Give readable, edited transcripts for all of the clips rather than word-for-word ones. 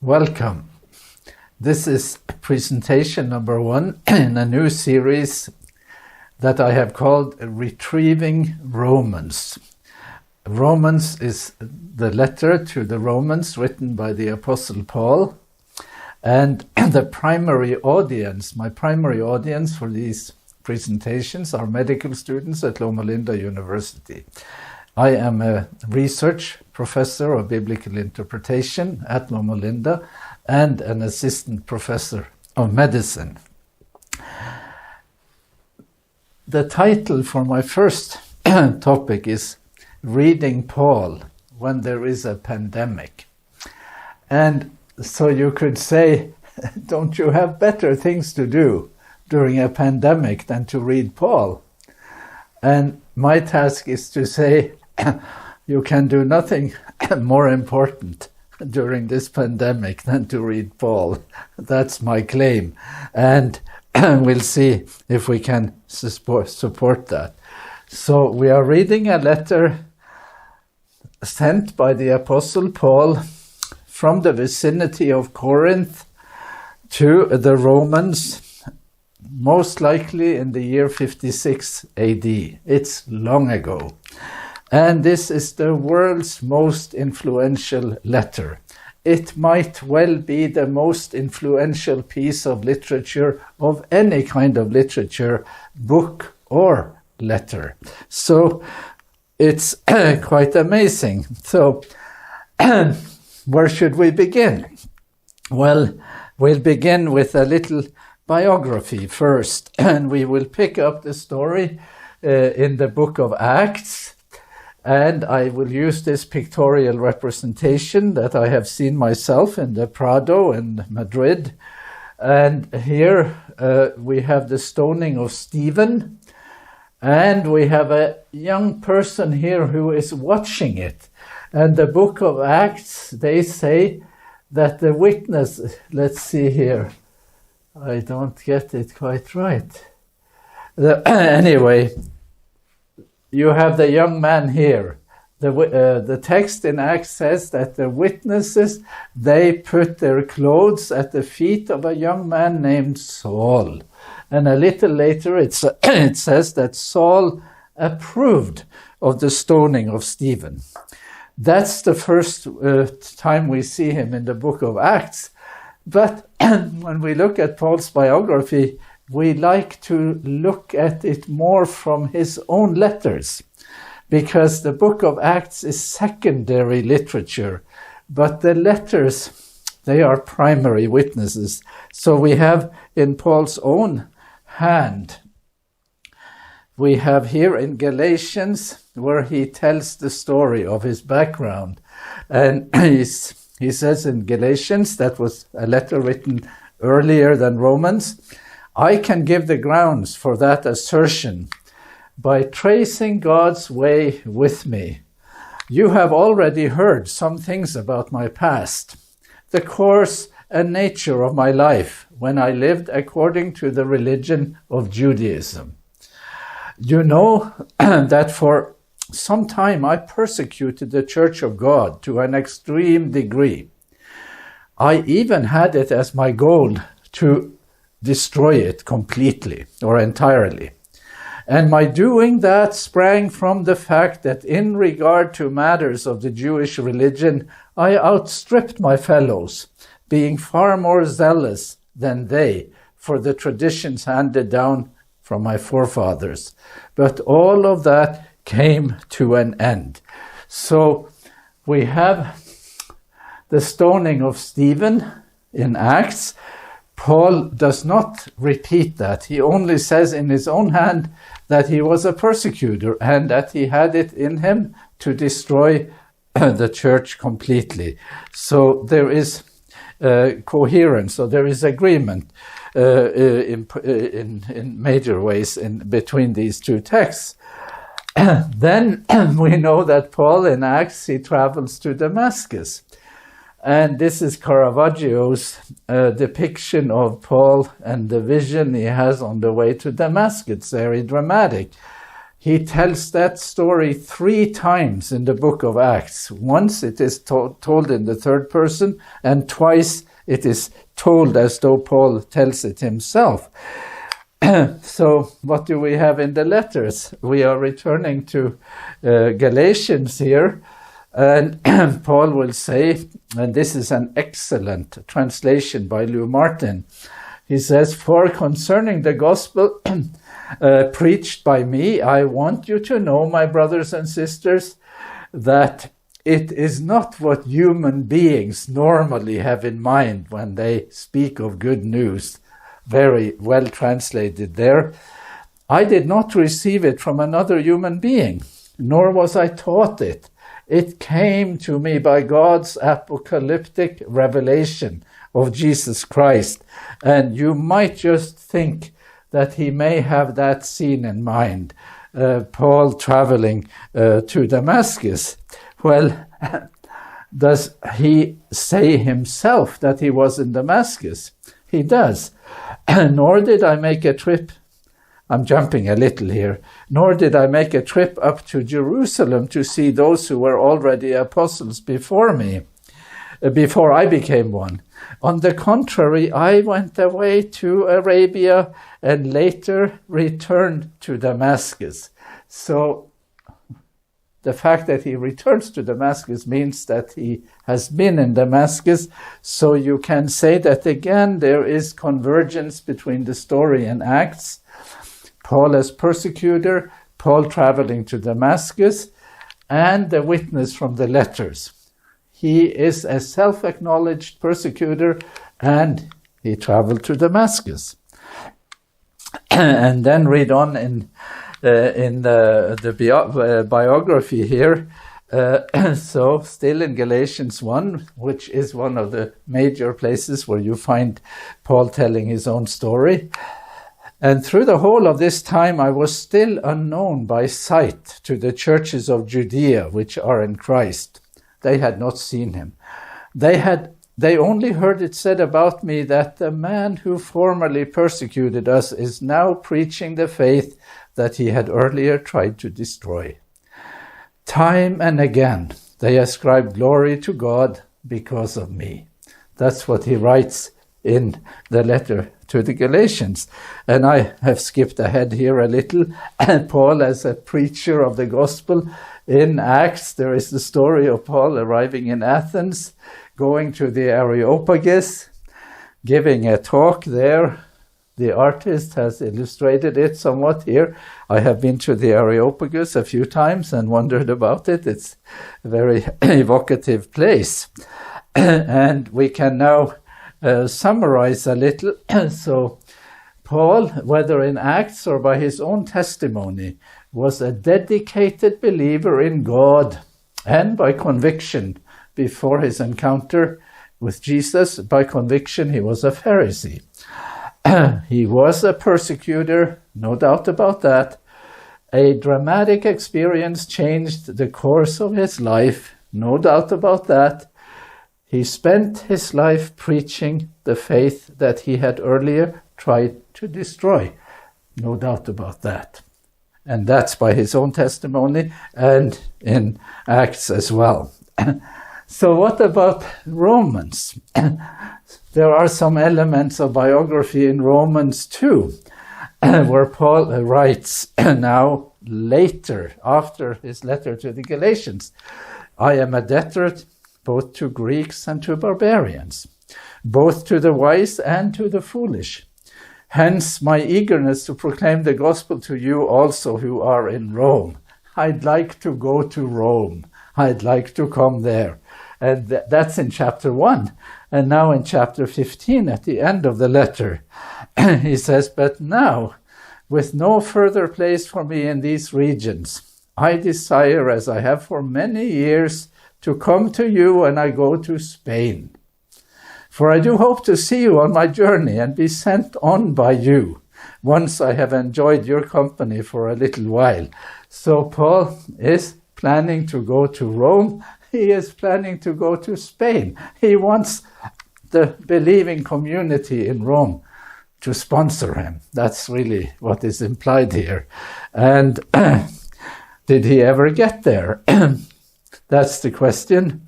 Welcome. This is presentation number 1 in a new series that I have called Retrieving Romans. Romans is the letter to the Romans written by the Apostle Paul, and the primary audience, my primary audience for these presentations are medical students at Loma Linda University. I am a research professor of biblical interpretation at Loma Linda and an assistant professor of medicine. The title for my first topic is Reading Paul When There Is a Pandemic. And so you could say, don't you have better things to do during a pandemic than to read Paul? And my task is to say, you can do nothing more important during this pandemic than to read Paul. That's my claim. And we'll see if we can support that. So we are reading a letter sent by the Apostle Paul from the vicinity of Corinth to the Romans, most likely in the year 56 AD. It's long ago. And this is the world's most influential letter. It might well be the most influential piece of literature, of any kind of literature, book or letter. So it's quite amazing. So where should we begin? Well, we'll begin with a little biography first, and we will pick up the story in the book of Acts. And I will use this pictorial representation that I have seen myself in the Prado in Madrid. And here we have the stoning of Stephen. And we have a young person here who is watching it. And the book of Acts, they say that the witness, let's see here. I don't get it quite right. Anyway, you have the young man here. The text in Acts says that the witnesses, they put their clothes at the feet of a young man named Saul. And a little later it says that Saul approved of the stoning of Stephen. That's the first time we see him in the book of Acts. But when we look at Paul's biography, we like to look at it more from his own letters, because the book of Acts is secondary literature, but the letters, they are primary witnesses. So we have in Paul's own hand, we have here in Galatians, where he tells the story of his background. And he says in Galatians, that was a letter written earlier than Romans, I can give the grounds for that assertion by tracing God's way with me. You have already heard some things about my past, the course and nature of my life when I lived according to the religion of Judaism. You know that for some time I persecuted the Church of God to an extreme degree. I even had it as my goal to destroy it completely or entirely. And my doing that sprang from the fact that in regard to matters of the Jewish religion, I outstripped my fellows, being far more zealous than they for the traditions handed down from my forefathers. But all of that came to an end. So we have the stoning of Stephen in Acts. Paul does not repeat that. He only says in his own hand that he was a persecutor and that he had it in him to destroy the church completely. So there is coherence, so there is agreement in major ways between these two texts. Then we know that Paul in Acts, he travels to Damascus. And this is Caravaggio's depiction of Paul and the vision he has on the way to Damascus. It's very dramatic. He tells that story 3 times in the book of Acts. Once it is told in the third person, and twice it is told as though Paul tells it himself. So what do we have in the letters? We are returning to Galatians here, and Paul will say, and this is an excellent translation by Lou Martin, he says, "For concerning the gospel preached by me, I want you to know, my brothers and sisters, that it is not what human beings normally have in mind when they speak of good news." Very well translated there. "I did not receive it from another human being, nor was I taught it. It came to me by God's apocalyptic revelation of Jesus Christ." And you might just think that he may have that scene in mind, Paul traveling to Damascus. Well, does he say himself that he was in Damascus? He does. "Nor did I make a trip," I'm jumping a little here, "nor did I make a trip up to Jerusalem to see those who were already apostles before me, before I became one. On the contrary, I went away to Arabia and later returned to Damascus." So the fact that he returns to Damascus means that he has been in Damascus. So you can say that again, there is convergence between the story and Acts. Paul as persecutor, Paul traveling to Damascus, and the witness from the letters. He is a self-acknowledged persecutor, and he traveled to Damascus. And then read on in the biography here. So still in Galatians 1, which is one of the major places where you find Paul telling his own story. "And through the whole of this time I was still unknown by sight to the churches of Judea, which are in Christ." They had not seen him. They only heard it said about me that the man who formerly persecuted us is now preaching the faith that he had earlier tried to destroy. Time and again they ascribe glory to God because of me. That's what he writes in the letter to the Galatians. And I have skipped ahead here a little. And Paul as a preacher of the gospel in Acts, there is the story of Paul arriving in Athens, going to the Areopagus, giving a talk there. The artist has illustrated it somewhat here. I have been to the Areopagus a few times and wondered about it. It's a very evocative place. And we can now summarize a little. So Paul, whether in Acts or by his own testimony, was a dedicated believer in God, and by conviction, before his encounter with Jesus, by conviction he was a Pharisee. He was a persecutor, no doubt about that. A dramatic experience changed the course of his life, no doubt about that. He spent his life preaching the faith that he had earlier tried to destroy, no doubt about that. And that's by his own testimony and in Acts as well. So what about Romans? There are some elements of biography in Romans too, where Paul writes now later, after his letter to the Galatians, "I am a debtor both to Greeks and to barbarians, both to the wise and to the foolish. Hence my eagerness to proclaim the gospel to you also who are in Rome." I'd like to go to Rome. I'd like to come there. And that's in chapter 1. And now in chapter 15, at the end of the letter, he says, "But now, with no further place for me in these regions, I desire, as I have for many years, to come to you when I go to Spain. For I do hope to see you on my journey and be sent on by you, once I have enjoyed your company for a little while." So Paul is planning to go to Rome. He is planning to go to Spain. He wants the believing community in Rome to sponsor him. That's really what is implied here. And Did he ever get there? That's the question.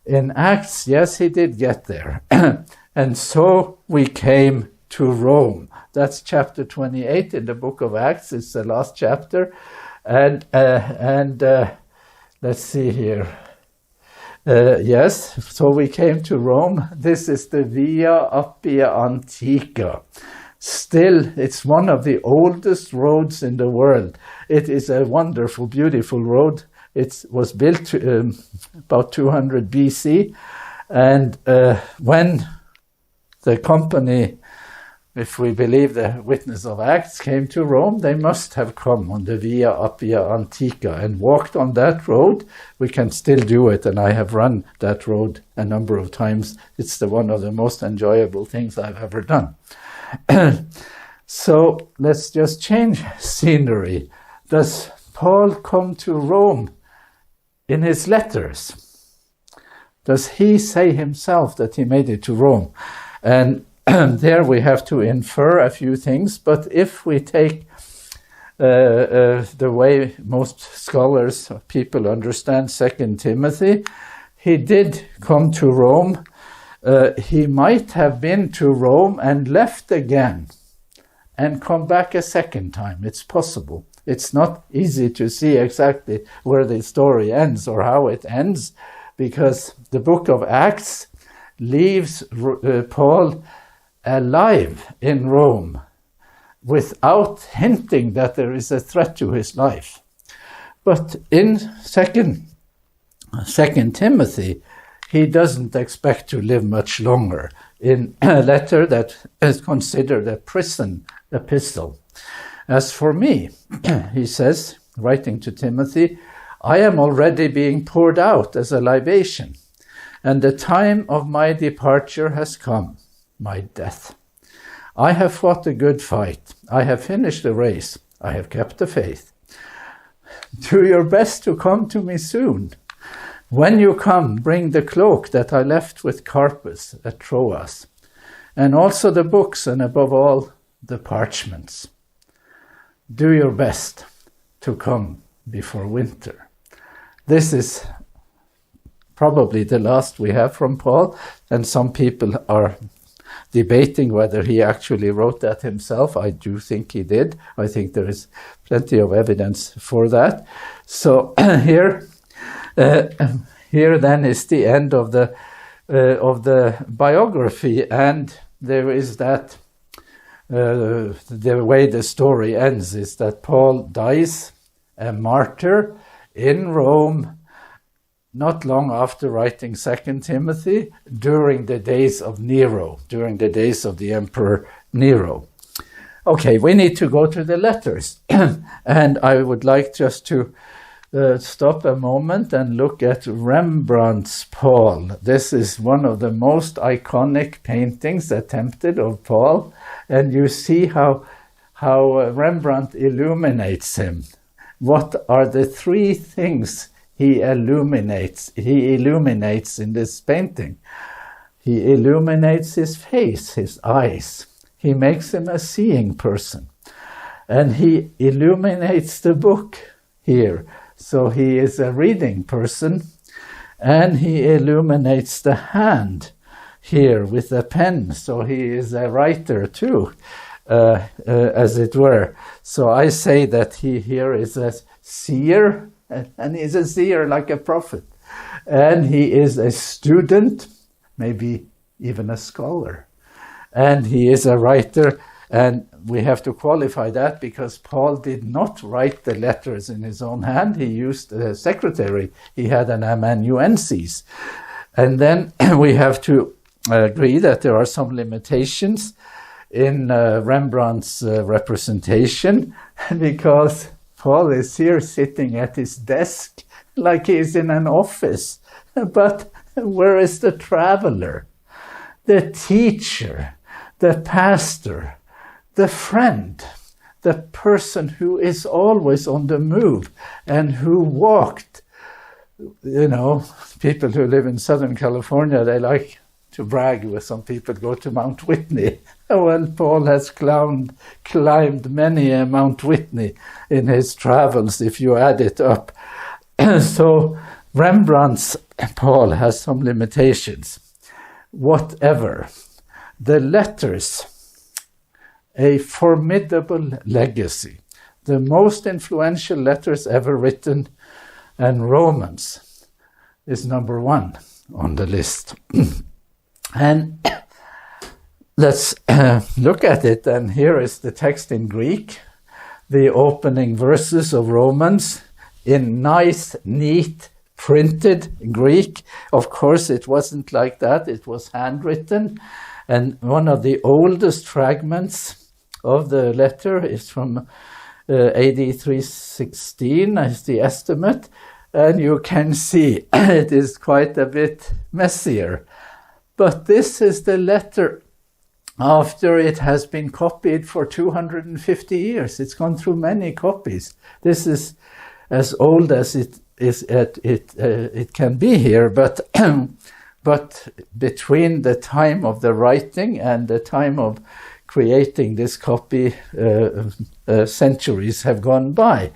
In Acts, yes, he did get there. And so we came to Rome. That's chapter 28 in the book of Acts. It's the last chapter. And let's see here. Yes, so we came to Rome. This is the Via Appia Antica. Still, it's one of the oldest roads in the world. It is a wonderful, beautiful road. It was built about 200 BC. And when the company, if we believe the witness of Acts, came to Rome, they must have come on the Via Appia Antica and walked on that road. We can still do it, and I have run that road a number of times. It's one of the most enjoyable things I've ever done. So let's just change scenery. Does Paul come to Rome in his letters? Does he say himself that he made it to Rome? And there we have to infer a few things, but if we take the way most scholars, people understand 2 Timothy, he did come to Rome. He might have been to Rome and left again and come back a second time. It's possible. It's not easy to see exactly where the story ends or how it ends, because the book of Acts leaves Paul alive in Rome without hinting that there is a threat to his life. But in 2 Timothy, he doesn't expect to live much longer, in a letter that is considered a prison epistle. As for me, he says, writing to Timothy, I am already being poured out as a libation, and the time of my departure has come, my death. I have fought a good fight. I have finished the race. I have kept the faith. Do your best to come to me soon. When you come, bring the cloak that I left with Carpus at Troas, and also the books, and above all, the parchments. Do your best to come before winter. This is probably the last we have from Paul, and some people are debating whether he actually wrote that himself. I do think he did. I think there is plenty of evidence for that. So here then is the end of the biography, and there is that the way the story ends is that Paul dies a martyr in Rome not long after writing 2 Timothy, during the days of Nero, during the days of the Emperor Nero. Okay, we need to go to the letters. And I would like just to stop a moment and look at Rembrandt's Paul. This is one of the most iconic paintings attempted of Paul. And you see how Rembrandt illuminates him. What are the three things he illuminates in this painting? He illuminates his face, his eyes. He makes him a seeing person. And he illuminates the book here. So he is a reading person. And he illuminates the hand here with a pen. So he is a writer too, as it were. So I say that he here is a seer, and he's a seer like a prophet. And he is a student, maybe even a scholar. And he is a writer, and we have to qualify that because Paul did not write the letters in his own hand. He used a secretary. He had an amanuensis. And then we have to agree that there are some limitations in Rembrandt's representation, because Paul is here sitting at his desk like he's in an office. But where is the traveler, the teacher, the pastor, the friend, the person who is always on the move and who walked? You know, people who live in Southern California, they like to brag where some people go to Mount Whitney. Well, Paul has climbed many a Mount Whitney in his travels, if you add it up. So Rembrandt's Paul has some limitations. Whatever. The letters, a formidable legacy. The most influential letters ever written, and Romans is number one on the list. And let's look at it. And here is the text in Greek, the opening verses of Romans in nice, neat, printed Greek. Of course, it wasn't like that. It was handwritten. And one of the oldest fragments of the letter is from AD 316, is the estimate. And you can see it is quite a bit messier. But this is the letter after it has been copied for 250 years. It's gone through many copies. This is as old as it can be here, but but between the time of the writing and the time of creating this copy, centuries have gone by,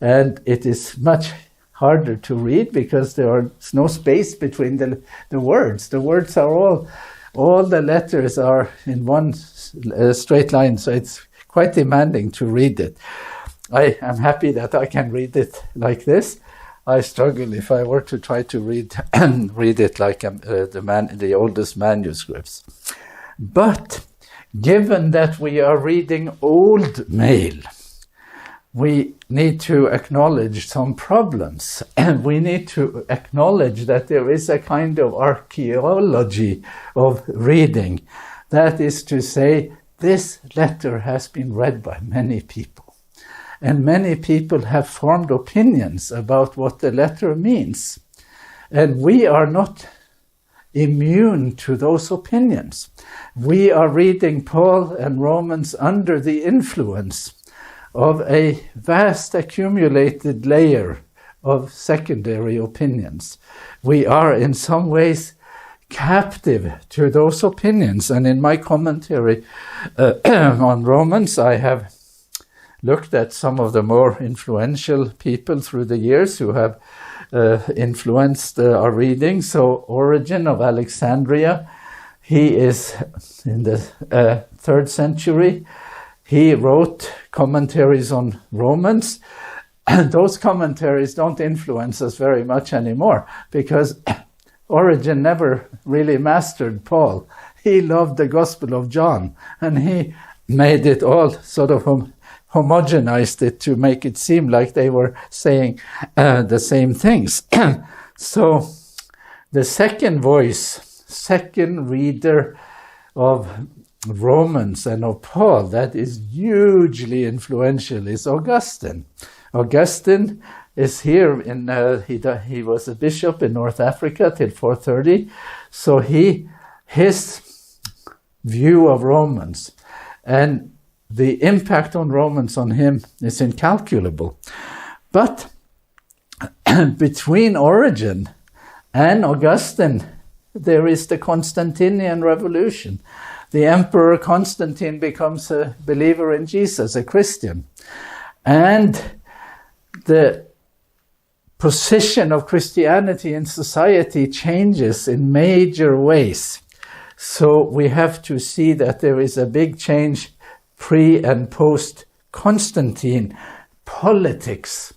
and it is much harder to read because there's no space between the words. The words are all the letters are in one straight line, so it's quite demanding to read it. I am happy that I can read it like this. I struggle if I were to try to read it like the oldest manuscripts. But given that we are reading Old Mail, we need to acknowledge some problems, and we need to acknowledge that there is a kind of archaeology of reading. That is to say, this letter has been read by many people, and many people have formed opinions about what the letter means. And we are not immune to those opinions. We are reading Paul and Romans under the influence of a vast accumulated layer of secondary opinions. We are in some ways captive to those opinions. And in my commentary on Romans, I have looked at some of the more influential people through the years who have influenced our reading. So Origen of Alexandria, he is in the 3rd century. He wrote commentaries on Romans, and those commentaries don't influence us very much anymore because Origen never really mastered Paul. He loved the Gospel of John, and he made it all sort of homogenized it to make it seem like they were saying the same things. So the second voice, second reader of Romans and of Paul that is hugely influential is Augustine. Augustine is here in he was a bishop in North Africa till 430. So his view of Romans and the impact on Romans on him is incalculable. But between Origen and Augustine, there is the Constantinian revolution. The Emperor Constantine becomes a believer in Jesus, a Christian. And the position of Christianity in society changes in major ways. So we have to see that there is a big change pre and post Constantine. Politics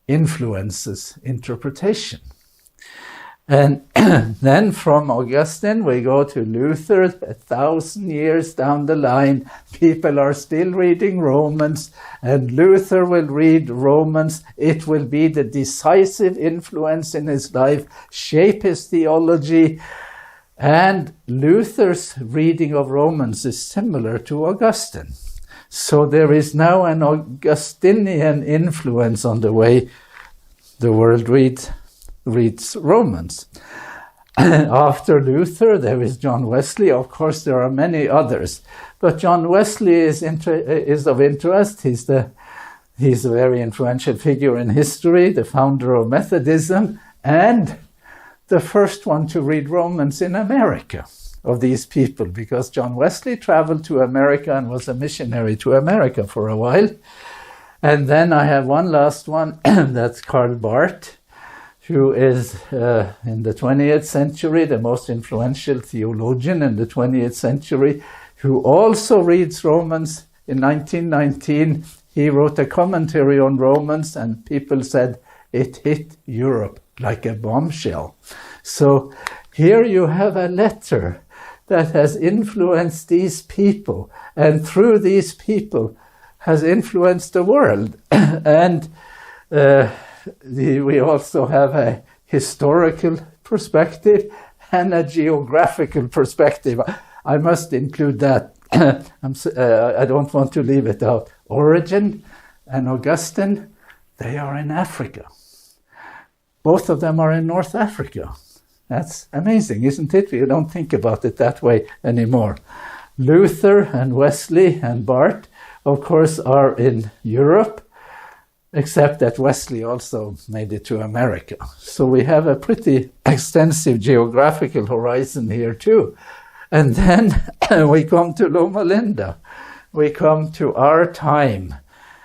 influences interpretation. And then from Augustine we go to Luther. 1,000 years down the line, people are still reading Romans, and Luther will read Romans. It will be the decisive influence in his life, shape his theology. And Luther's reading of Romans is similar to Augustine. So there is now an Augustinian influence on the way the world reads Romans. After Luther, there is John Wesley. Of course, there are many others, but John Wesley is of interest. He's a very influential figure in history, the founder of Methodism, and the first one to read Romans in America of these people, because John Wesley traveled to America and was a missionary to America for a while. And then I have one last one, that's Karl Barth, who is in the 20th century, the most influential theologian in the 20th century, who also reads Romans. In 1919, he wrote a commentary on Romans, and people said it hit Europe like a bombshell. So here you have a letter that has influenced these people, and through these people has influenced the world. And we also have a historical perspective and a geographical perspective. I must include that. I don't want to leave it out. Origen and Augustine, they are in Africa. Both of them are in North Africa. That's amazing, isn't it? We don't think about it that way anymore. Luther and Wesley and Barth, of course, are in Europe, except that Wesley also made it to America. So we have a pretty extensive geographical horizon here too. And then we come to Loma Linda. We come to our time.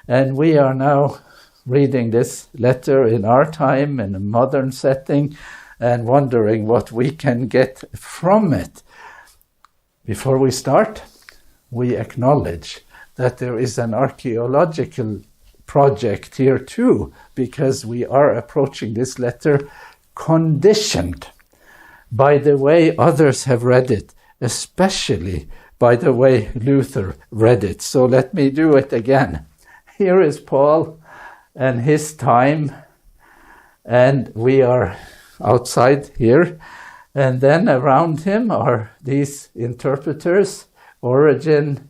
And we are now reading this letter in our time, in a modern setting, and wondering what we can get from it. Before we start, we acknowledge that there is an archaeological project here too, because we are approaching this letter conditioned by the way others have read it, especially by the way Luther read it. So let me do it again. Here is Paul and his time, and we are outside here, and then around him are these interpreters: Origen,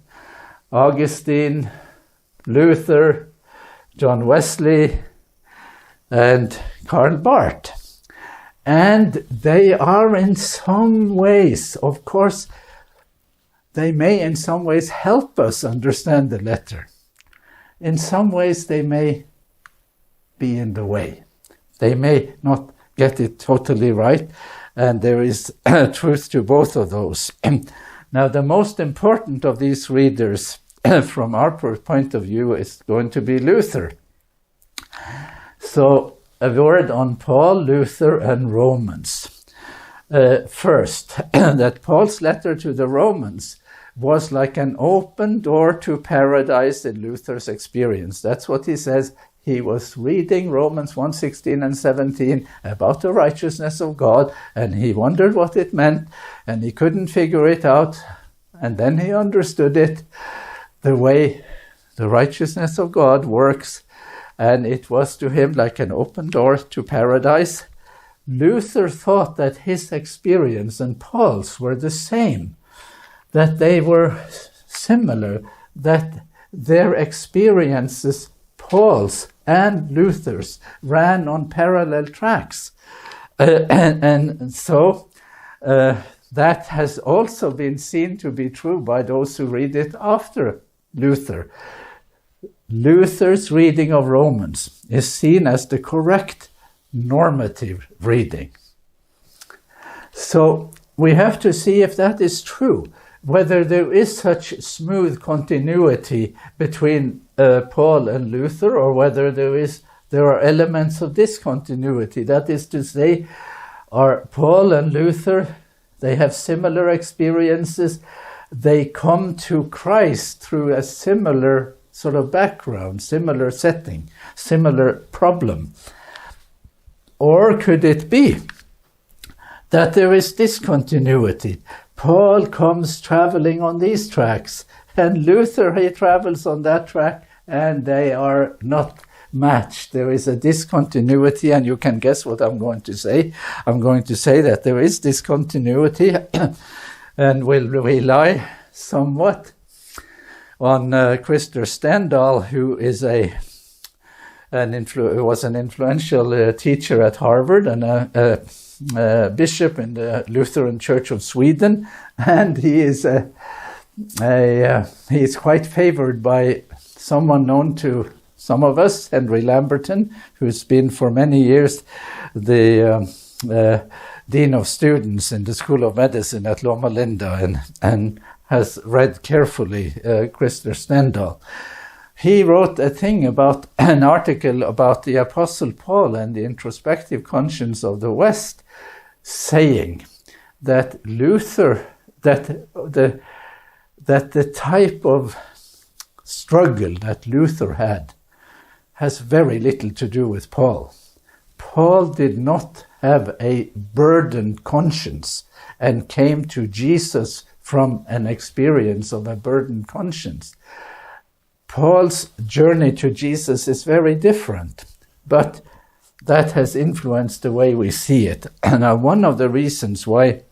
Augustine, Luther, John Wesley, and Karl Barth. And they are in some ways, of course, they may in some ways help us understand the letter. In some ways they may be in the way. They may not get it totally right, and there is truth to both of those. Now, the most important of these readers from our point of view is going to be Luther. So a word on Paul, Luther, and Romans. First, that Paul's letter to the Romans was like an open door to paradise in Luther's experience. That's what he says. He was reading Romans 1:16 and 17 about the righteousness of God, and he wondered what it meant, and he couldn't figure it out. And then he understood it, the way the righteousness of God works, and it was to him like an open door to paradise. Luther thought that his experience and Paul's were the same, that they were similar, that their experiences, Paul's and Luther's, ran on parallel tracks. And so that has also been seen to be true by those who read it after Luther. Luther's reading of Romans is seen as the correct normative reading. So we have to see if that is true, whether there is such smooth continuity between Paul and Luther, or whether there are elements of discontinuity. That is to say, are Paul and Luther, they have similar experiences, they come to Christ through a similar sort of background, similar setting, similar problem. Or could it be that there is discontinuity? Paul comes traveling on these tracks, and Luther, he travels on that track, and they are not matched. There is a discontinuity, and you can guess what I'm going to say. I'm going to say that there is discontinuity, and will rely somewhat on Christer Stendahl, who is who was an influential teacher at Harvard and a bishop in the Lutheran Church of Sweden, and he is quite favored by someone known to some of us, Henry Lamberton, who's been for many years the dean of students in the School of Medicine at Loma Linda and has read carefully Christer Stendhal. He wrote an article about the Apostle Paul and the introspective conscience of the West, saying that the type of struggle that Luther had has very little to do with Paul. Paul did not have a burdened conscience and came to Jesus from an experience of a burdened conscience. Paul's journey to Jesus is very different, but that has influenced the way we see it. Now, one of the reasons why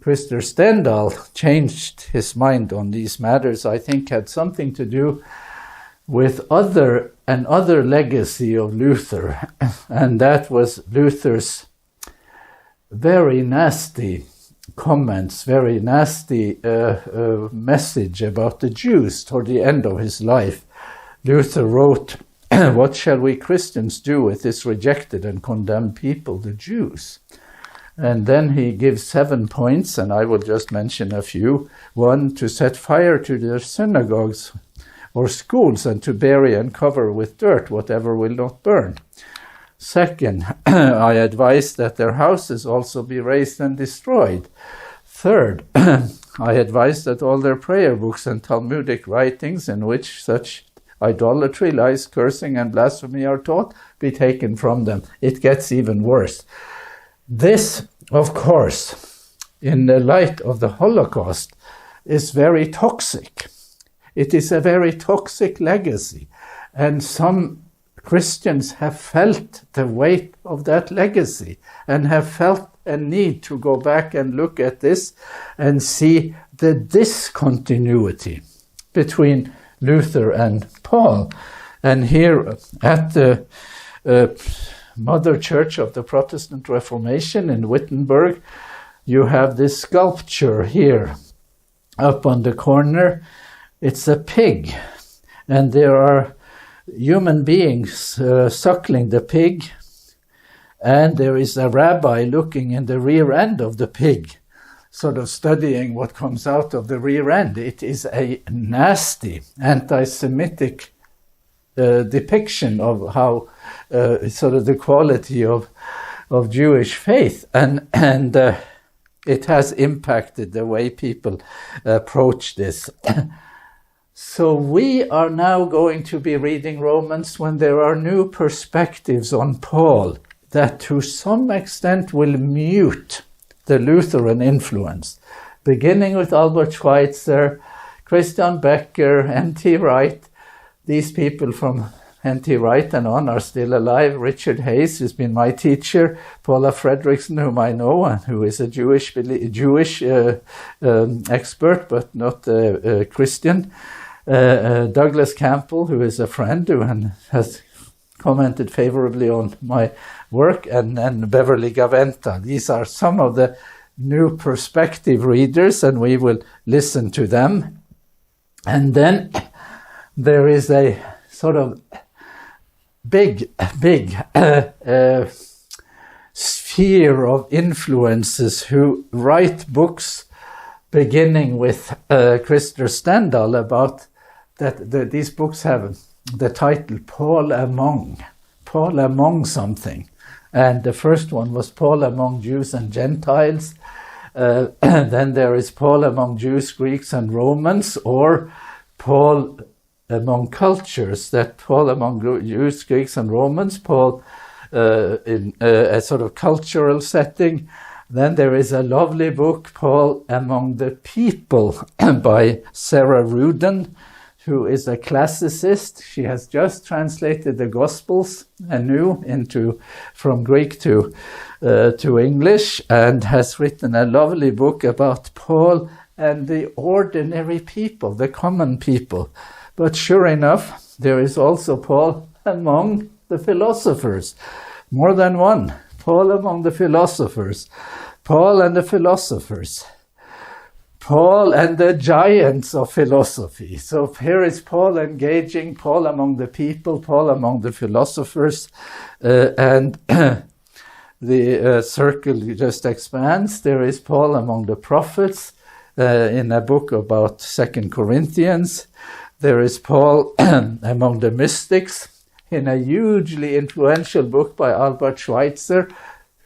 Christer Stendhal changed his mind on these matters, I think, had something to do with another legacy of Luther, and that was Luther's very nasty comments, very nasty message about the Jews toward the end of his life. Luther wrote, "What shall we Christians do with this rejected and condemned people, the Jews?" And then he gives 7 points, and I will just mention a few. 1, to set fire to their synagogues or schools, and to bury and cover with dirt whatever will not burn. 2nd, I advise that their houses also be razed and destroyed. 3rd, I advise that all their prayer books and Talmudic writings in which such idolatry, lies, cursing, and blasphemy are taught be taken from them. It gets even worse. This, of course, in the light of the Holocaust, is very toxic. It is a very toxic legacy, and some Christians have felt the weight of that legacy and have felt a need to go back and look at this and see the discontinuity between Luther and Paul. And here at the Mother Church of the Protestant Reformation in Wittenberg, you have this sculpture here up on the corner. It's a pig, and there are human beings suckling the pig, and there is a rabbi looking in the rear end of the pig, sort of studying what comes out of the rear end. It is a nasty anti-Semitic depiction of how sort of the quality of Jewish faith, and it has impacted the way people approach this. So we are now going to be reading Romans when there are new perspectives on Paul that to some extent will mute the Lutheran influence, beginning with Albert Schweitzer, Christian Becker, N.T. Wright. These people from N.T. Wright and on are still alive. Richard Hayes, who's been my teacher, Paula Fredrickson, whom I know, and who is a Jewish expert, but not a Christian. Douglas Campbell, who is a friend who has commented favorably on my work, and Beverly Gaventa. These are some of the new perspective readers, and we will listen to them. And then there is a sort of big sphere of influences who write books, beginning with Christer Stendhal, about that these books have the title Paul Among something. And the first one was Paul Among Jews and Gentiles. Then there is Paul Among Jews, Greeks, and Romans, or Paul Among Cultures, that Paul among Jews, Greeks, and Romans, Paul in a sort of cultural setting. Then there is a lovely book, Paul Among the People, by Sarah Rudin, who is a classicist. She has just translated the Gospels anew from Greek to English, and has written a lovely book about Paul and the ordinary people, the common people. But sure enough, there is also Paul among the philosophers. More than one. Paul among the philosophers. Paul and the philosophers. Paul and the giants of philosophy. So here is Paul engaging, Paul among the people, Paul among the philosophers. And the circle just expands. There is Paul among the prophets in a book about 2 Corinthians. There is Paul among the mystics in a hugely influential book by Albert Schweitzer,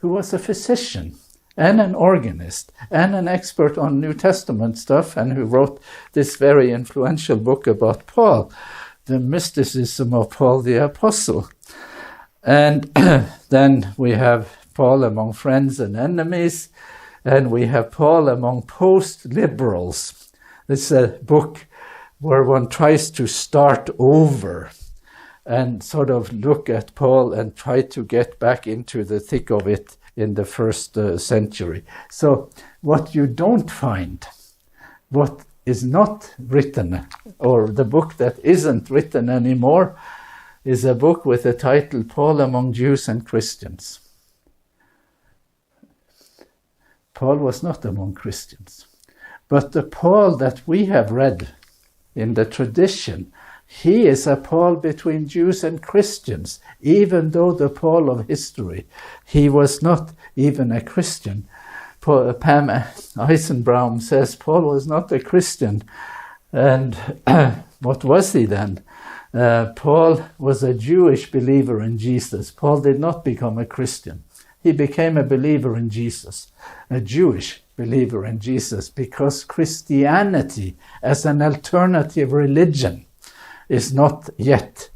who was a physician and an organist and an expert on New Testament stuff, and who wrote this very influential book about Paul, The Mysticism of Paul the Apostle. And then we have Paul among friends and enemies, and we have Paul among post-liberals. This is a book where one tries to start over and sort of look at Paul and try to get back into the thick of it in the first century. So what you don't find, what is not written, or the book that isn't written anymore, is a book with the title Paul Among Jews and Christians. Paul was not among Christians. But the Paul that we have read in the tradition, he is a Paul between Jews and Christians, even though the Paul of history, he was not even a Christian. Pam Eisenbraum says Paul was not a Christian. And what was he then? Paul was a Jewish believer in Jesus. Paul did not become a Christian. He became a believer in Jesus, a Jewish believer in Jesus, because Christianity as an alternative religion is not yet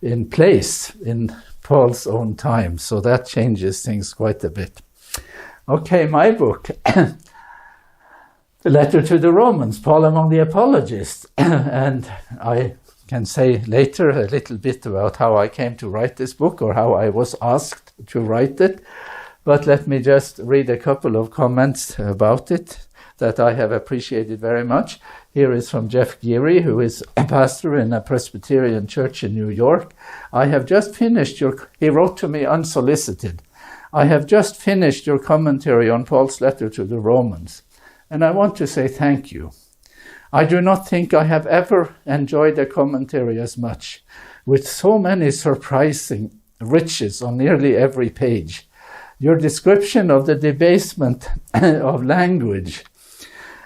in place in Paul's own time. So that changes things quite a bit. Okay, my book, The Letter to the Romans, Paul Among the Apologists. And I can say later a little bit about how I came to write this book, or how I was asked to write it. But let me just read a couple of comments about it that I have appreciated very much. Here is from Jeff Geary, who is a pastor in a Presbyterian church in New York. I have just finished he wrote to me unsolicited. I have just finished your commentary on Paul's letter to the Romans, and I want to say thank you. I do not think I have ever enjoyed a commentary as much, with so many surprising riches on nearly every page. Your description of the debasement of language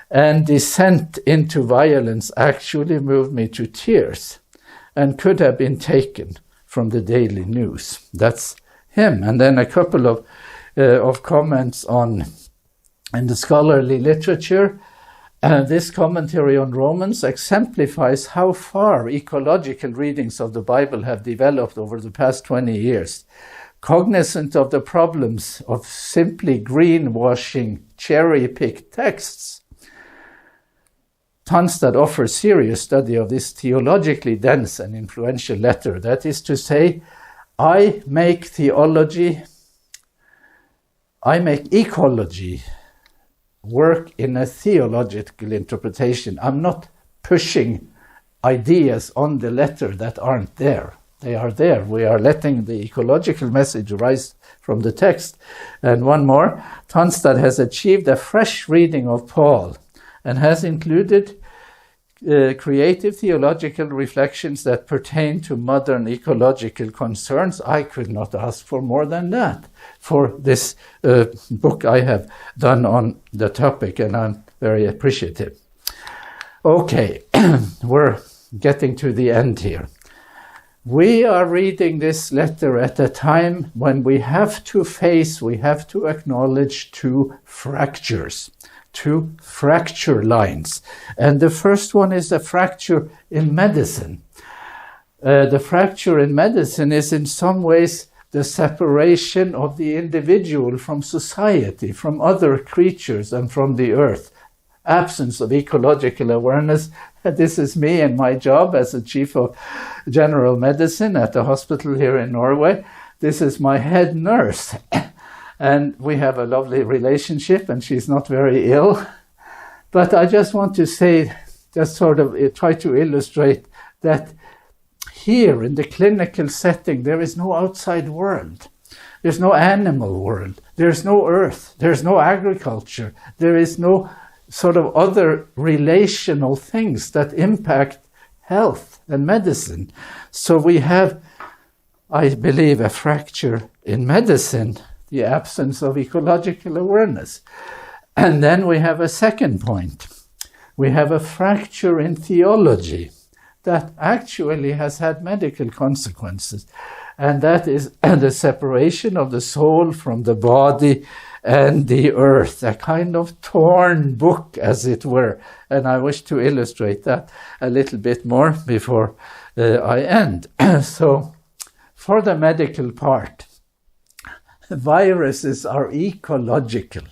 and descent into violence actually moved me to tears and could have been taken from the daily news. That's him. And then a couple of comments on in the scholarly literature. This commentary on Romans exemplifies how far ecological readings of the Bible have developed over the past 20 years. Cognizant of the problems of simply greenwashing cherry-picked texts, Tonstad offers serious study of this theologically dense and influential letter. That is to say, I make ecology work in a theological interpretation. I'm not pushing ideas on the letter that aren't there. They are there. We are letting the ecological message rise from the text. And one more, Tonstad has achieved a fresh reading of Paul and has included creative theological reflections that pertain to modern ecological concerns. I could not ask for more than that for this book I have done on the topic, and I'm very appreciative. Okay, we're getting to the end here. We are reading this letter at a time when we have to acknowledge two fractures, two fracture lines. And the first one is a fracture in medicine. The fracture in medicine is in some ways the separation of the individual from society, from other creatures and from the earth. Absence of ecological awareness. This is me and my job as a chief of general medicine at the hospital here in Norway. This is my head nurse. And we have a lovely relationship, and she's not very ill. But I just want to say, just sort of try to illustrate that here in the clinical setting, there is no outside world. There's no animal world. There's no earth. There's no agriculture. There is no sort of other relational things that impact health and medicine. So we have, I believe, a fracture in medicine. the absence of ecological awareness. And then we have a second point. We have a fracture in theology that actually has had medical consequences. And that is the separation of the soul from the body and the earth, a kind of torn book, as it were. And I wish to illustrate that a little bit more before I end. So, for the medical part, viruses are ecological.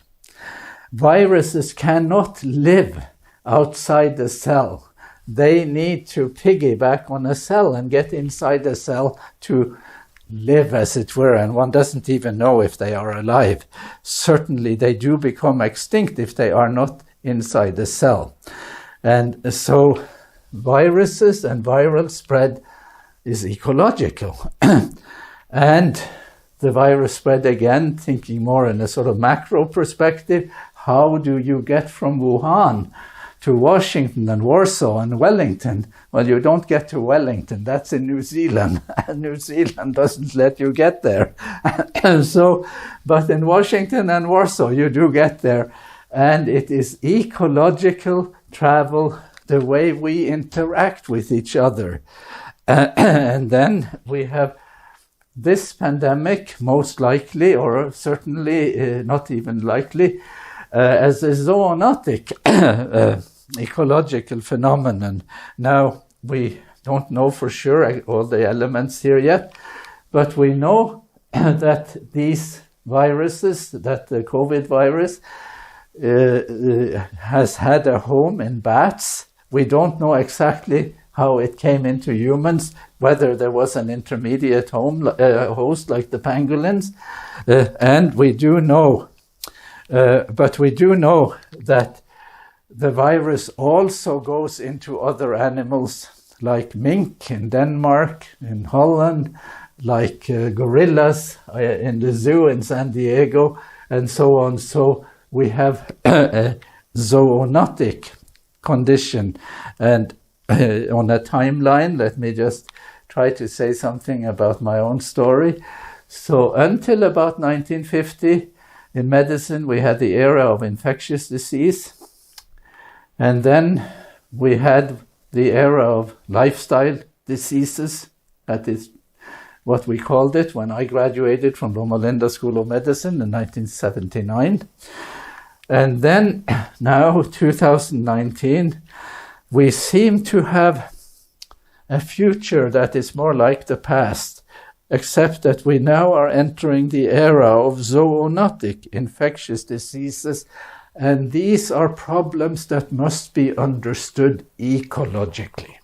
Viruses cannot live outside the cell. They need to piggyback on a cell and get inside the cell to live, as it were, and one doesn't even know if they are alive. Certainly they do become extinct if they are not inside the cell. And so viruses and viral spread is ecological. And the virus spread, again, thinking more in a sort of macro perspective, how do you get from Wuhan to Washington and Warsaw and Wellington? Well, you don't get to Wellington, that's in New Zealand. New Zealand doesn't let you get there. So, but in Washington and Warsaw, you do get there. And it is ecological travel, the way we interact with each other. And then we have this pandemic, most likely, or certainly not even likely, as a zoonotic ecological phenomenon. Now, we don't know for sure all the elements here yet, but we know that these viruses, that the COVID virus has had a home in bats. We don't know exactly how it came into humans, whether there was an intermediate host like the pangolins, and we do know, but we do know that the virus also goes into other animals like mink in Denmark, in Holland, like gorillas in the zoo in San Diego, and so on. So we have a zoonotic condition. And on a timeline, let me just try to say something about my own story. So until about 1950, in medicine, we had the era of infectious disease. And then we had the era of lifestyle diseases. That is what we called it when I graduated from Loma Linda School of Medicine in 1979. And then now, 2019, we seem to have a future that is more like the past, except that we now are entering the era of zoonotic infectious diseases, and these are problems that must be understood ecologically.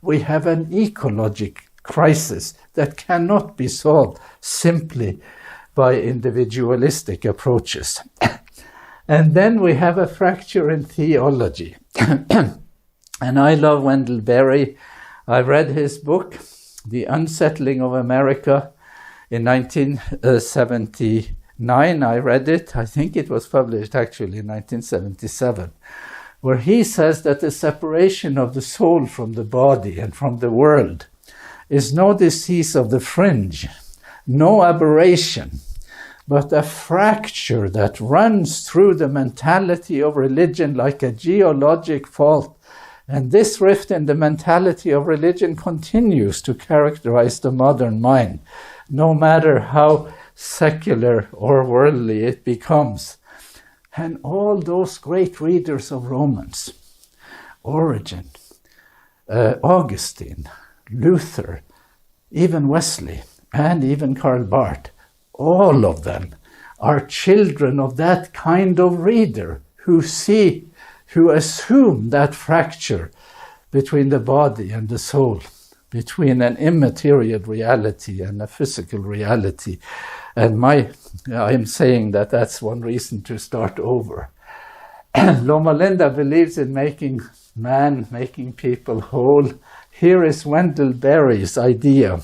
We have an ecologic crisis that cannot be solved simply by individualistic approaches. And then we have a fracture in theology. And I love Wendell Berry. I read his book, The Unsettling of America, in 1979. I read it. I think it was published actually in 1977, where he says that the separation of the soul from the body and from the world is no disease of the fringe, no aberration, but a fracture that runs through the mentality of religion like a geologic fault. And this rift in the mentality of religion continues to characterize the modern mind, no matter how secular or worldly it becomes. And all those great readers of Romans, Origen, Augustine, Luther, even Wesley, and even Karl Barth, all of them are children of that kind of reader who assume that fracture between the body and the soul, between an immaterial reality and a physical reality. And I'm saying that that's one reason to start over. Loma Linda believes in making people whole. Here is Wendell Berry's idea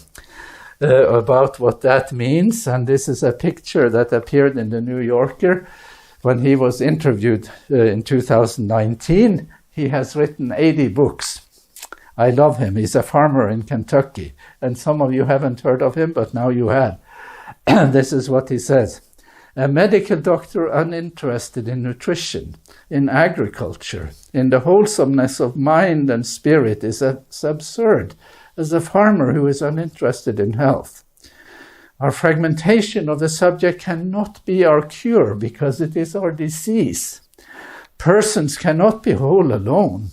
about what that means. And this is a picture that appeared in the New Yorker when he was interviewed in 2019. He has written 80 books. I love him. He's a farmer in Kentucky. And some of you haven't heard of him, but now you have. This is what he says. A medical doctor uninterested in nutrition, in agriculture, in the wholesomeness of mind and spirit is as absurd as a farmer who is uninterested in health. Our fragmentation of the subject cannot be our cure because it is our disease. Persons cannot be whole alone.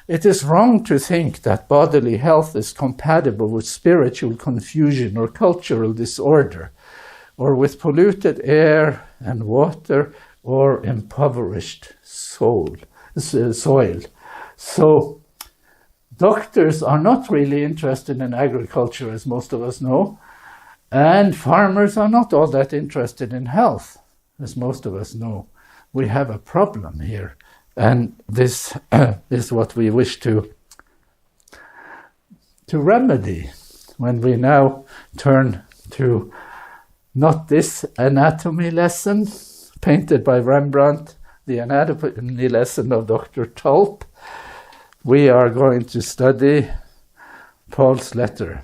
It is wrong to think that bodily health is compatible with spiritual confusion or cultural disorder, or with polluted air and water, or impoverished soil. So, doctors are not really interested in agriculture, as most of us know, and farmers are not all that interested in health, as most of us know. We have a problem here, and this is what we wish to remedy when we now turn to not this anatomy lesson painted by Rembrandt, the anatomy lesson of Dr. Tulp. We are going to study Paul's letter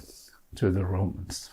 to the Romans.